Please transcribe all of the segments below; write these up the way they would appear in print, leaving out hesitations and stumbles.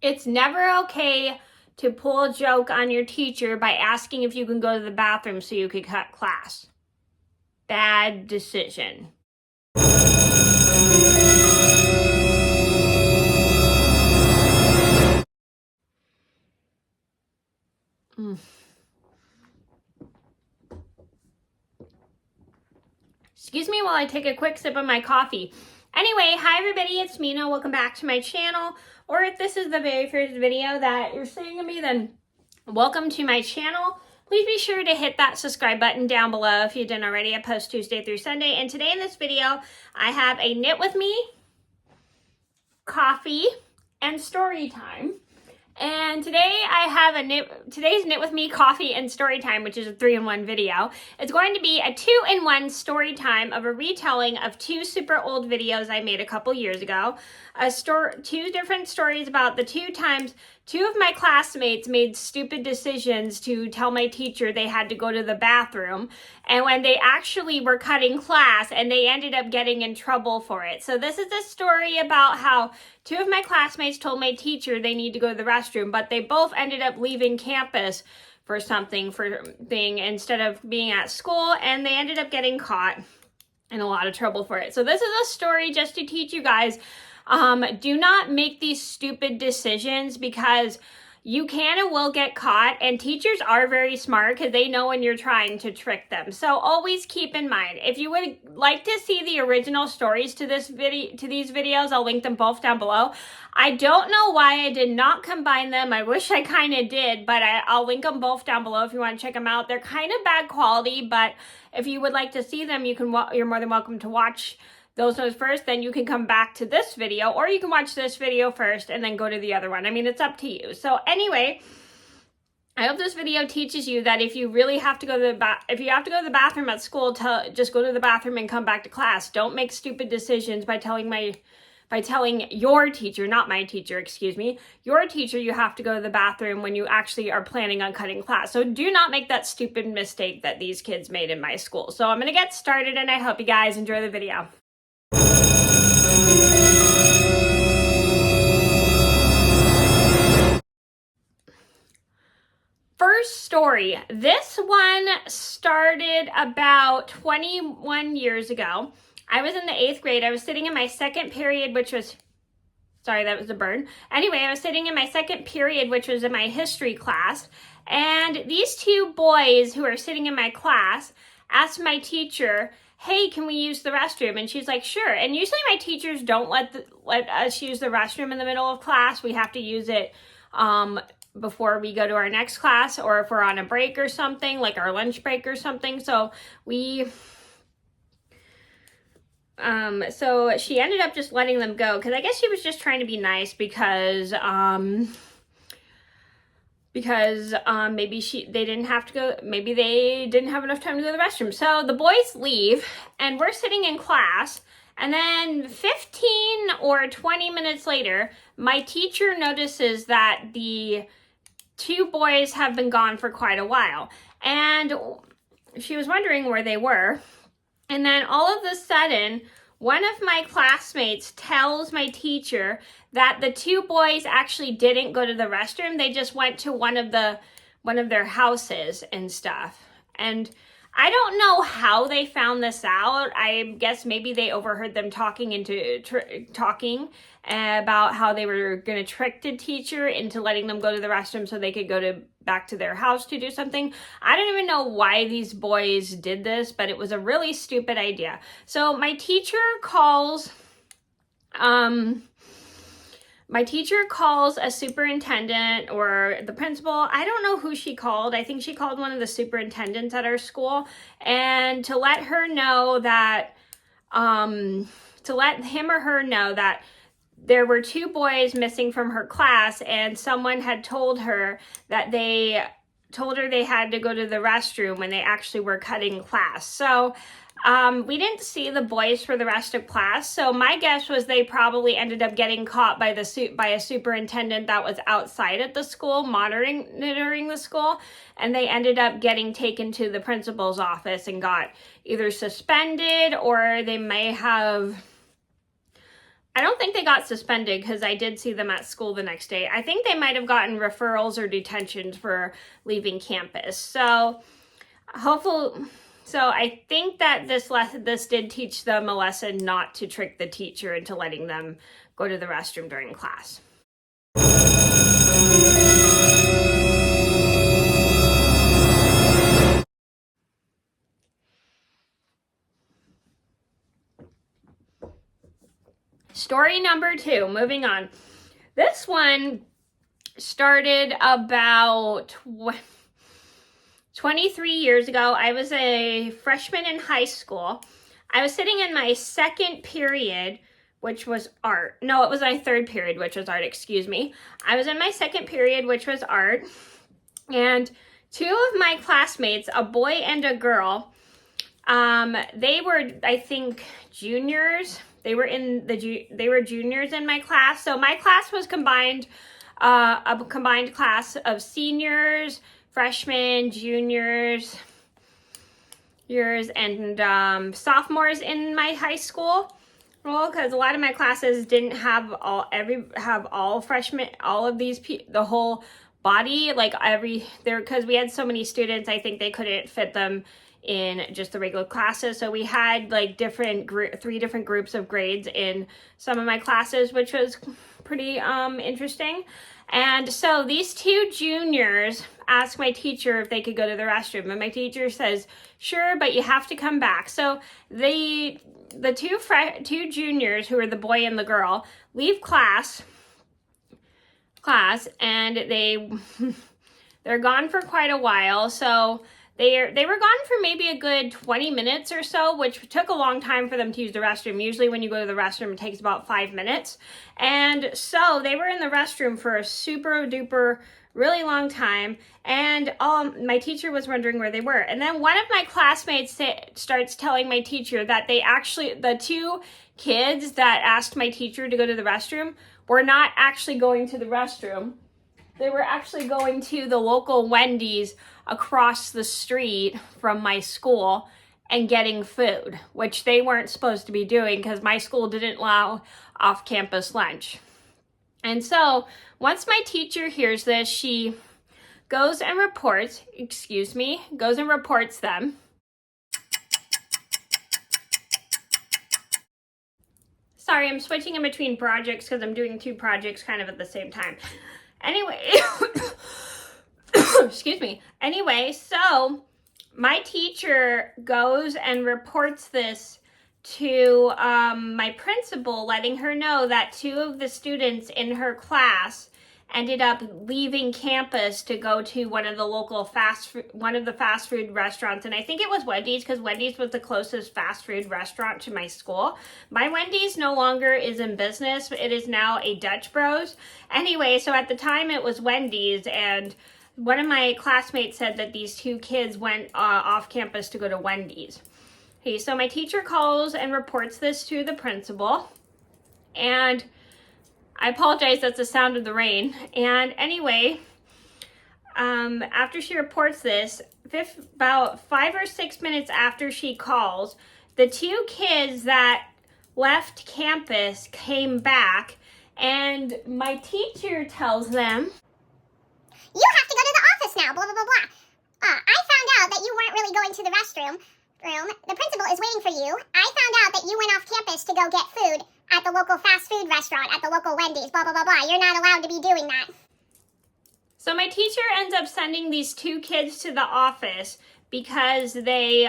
It's never okay to pull a joke on your teacher by asking if you can go to the bathroom so you could cut class. Bad decision. Excuse me while I take a quick sip of my coffee. Anyway, hi everybody, it's Mena. Welcome back to my channel. Or if this is the very first video that you're seeing of me, then welcome to my channel. Please be sure to hit that subscribe button down below if you didn't already. I post Tuesday through Sunday. And today in this video, I have a knit with me, coffee, and story time. And today I have today's knit with me, coffee, and story time, which is a 3-in-1 video. It's going to be a 2-in-1 story time of a retelling of 2 super old videos I made a couple years ago. 2 different stories about the 2 times 2 of my classmates made stupid decisions to tell my teacher they had to go to the bathroom, and when they actually were cutting class and they ended up getting in trouble for it. So this is a story about how 2 of my classmates told my teacher they need to go to the restroom, but they both ended up leaving campus for something instead of being at school, and they ended up getting caught in a lot of trouble for it. So this is a story just to teach you guys, do not make these stupid decisions, because you can and will get caught, and teachers are very smart because they know when you're trying to trick them. So always keep in mind, if you would like to see the original stories to these videos, I'll link them both down below. I don't know why I did not combine them. I wish I kind of did, but I'll link them both down below if you want to check them out. They're kind of bad quality, but if you would like to see them, you're more than welcome to watch those ones first, then you can come back to this video, or you can watch this video first and then go to the other one. I mean, it's up to you. So anyway, I hope this video teaches you that if you really have to go to the bathroom at school, just go to the bathroom and come back to class. Don't make stupid decisions by telling your teacher, not my teacher, excuse me, your teacher you have to go to the bathroom when you actually are planning on cutting class. So do not make that stupid mistake that these kids made in my school. So I'm going to get started, and I hope you guys enjoy the video. First story. This one started about 21 years ago. I was in the 8th grade. I was sitting in my second period, which was, sorry, that was a burn. Anyway, I was sitting in my second period, which was in my history class. And these 2 boys who are sitting in my class asked my teacher, hey, can we use the restroom? And she's like, sure. And usually my teachers don't let us use the restroom in the middle of class. We have to use it before we go to our next class, or if we're on a break or something, like our lunch break or something. So so she ended up just letting them go, because I guess she was just trying to be nice, because maybe they didn't have to go, maybe they didn't have enough time to go to the restroom. So the boys leave, and we're sitting in class, and then 15 or 20 minutes later, my teacher notices that the 2 boys have been gone for quite a while, and she was wondering where they were. And then all of a sudden, one of my classmates tells my teacher that the 2 boys actually didn't go to the restroom. They just went to one of their houses and stuff. And I don't know how they found this out. I guess maybe they overheard them talking about how they were going to trick the teacher into letting them go to the restroom so they could go back to their house to do something. I don't even know why these boys did this, but it was a really stupid idea. So my teacher calls a superintendent or the principal. I don't know who she called. I think she called one of the superintendents at our school, and to let her know that, to let him or her know that there were 2 boys missing from her class, and someone had told her that they had to go to the restroom when they actually were cutting class. So we didn't see the boys for the rest of class, so my guess was they probably ended up getting caught by a superintendent that was outside at the school monitoring the school, and they ended up getting taken to the principal's office and got either suspended, or they may have I don't think they got suspended because I did see them at school the next day. I think they might have gotten referrals or detentions for leaving campus. So I think that this did teach them a lesson not to trick the teacher into letting them go to the restroom during class. Story number 2, moving on. This one started about 23 years ago. I was a freshman in high school. I was sitting in my second period, which was art. No, it was my third period, which was art, excuse me. I was in my second period, which was art. And 2 of my classmates, a boy and a girl, they were, I think, juniors. They were juniors in my class. So my class was combined, a combined class of seniors, freshmen, juniors, and sophomores in my high school. Well, because a lot of my classes didn't have all freshmen, all of these the whole body, like because we had so many students, I think they couldn't fit them in just the regular classes. So we had like 3 different groups of grades in some of my classes, which was pretty interesting. And so these 2 juniors asked my teacher if they could go to the restroom, and my teacher says, sure, but you have to come back. So the 2 juniors, who are the boy and the girl, leave class, and they're gone for quite a while. So they were gone for maybe a good 20 minutes or so, which took a long time for them to use the restroom. Usually when you go to the restroom, it takes about 5 minutes. And so they were in the restroom for a super duper really long time. And my teacher was wondering where they were. And then one of my classmates starts telling my teacher that the 2 kids that asked my teacher to go to the restroom were not actually going to the restroom. They were actually going to the local Wendy's across the street from my school and getting food, which they weren't supposed to be doing because my school didn't allow off-campus lunch. And so once my teacher hears this, she goes and reports them. Sorry, I'm switching in between projects because I'm doing 2 projects kind of at the same time. Anyway, excuse me. Anyway, so my teacher goes and reports this to my principal, letting her know that 2 of the students in her class ended up leaving campus to go to one of the fast food restaurants. And I think it was Wendy's, because Wendy's was the closest fast food restaurant to my school. My Wendy's no longer is in business. It is now a Dutch Bros. Anyway, so at the time it was Wendy's, and one of my classmates said that these 2 kids went off campus to go to Wendy's. Okay, so my teacher calls and reports this to the principal, and I apologize, that's the sound of the rain. And anyway, after she reports this, about 5 or 6 minutes after she calls, the 2 kids that left campus came back, and my teacher tells them, you have to go to the office now, blah, blah, blah, blah. I found out that you weren't really going to the restroom. The principal is waiting for you. I found out that you went off campus to go get food at the local fast food restaurant, at the local Wendy's, blah, blah, blah, blah. You're not allowed to be doing that. So my teacher ends up sending these 2 kids to the office because they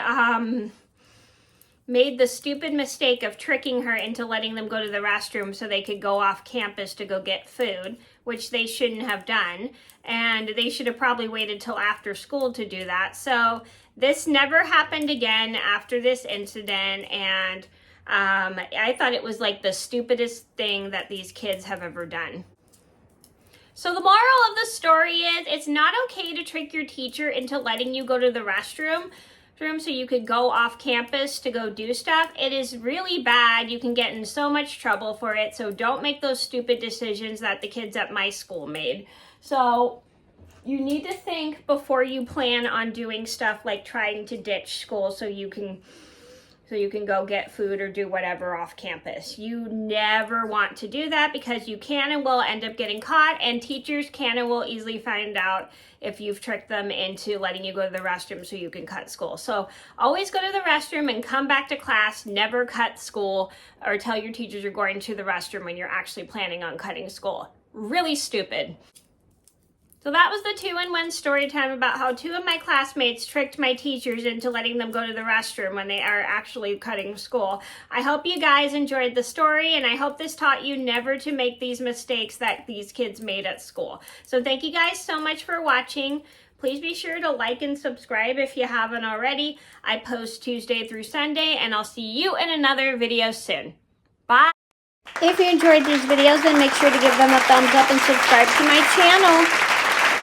made the stupid mistake of tricking her into letting them go to the restroom so they could go off campus to go get food, which they shouldn't have done. And they should have probably waited till after school to do that. So this never happened again after this incident, and I thought it was like the stupidest thing that these kids have ever done. So the moral of the story is, it's not okay to trick your teacher into letting you go to the restroom so you could go off campus to go do stuff. It is really bad. You can get in so much trouble for it. So don't make those stupid decisions that the kids at my school made. So you need to think before you plan on doing stuff like trying to ditch school so you so you can go get food or do whatever off campus. You never want to do that because you can and will end up getting caught, and teachers can and will easily find out if you've tricked them into letting you go to the restroom so you can cut school. So always go to the restroom and come back to class. Never cut school or tell your teachers you're going to the restroom when you're actually planning on cutting school. Really stupid. So that was the 2-in-1 story time about how 2 of my classmates tricked my teachers into letting them go to the restroom when they are actually cutting school. I hope you guys enjoyed the story, and I hope this taught you never to make these mistakes that these kids made at school. So thank you guys so much for watching. Please be sure to like and subscribe if you haven't already. I post Tuesday through Sunday, and I'll see you in another video soon. Bye! If you enjoyed these videos, then make sure to give them a thumbs up and subscribe to my channel.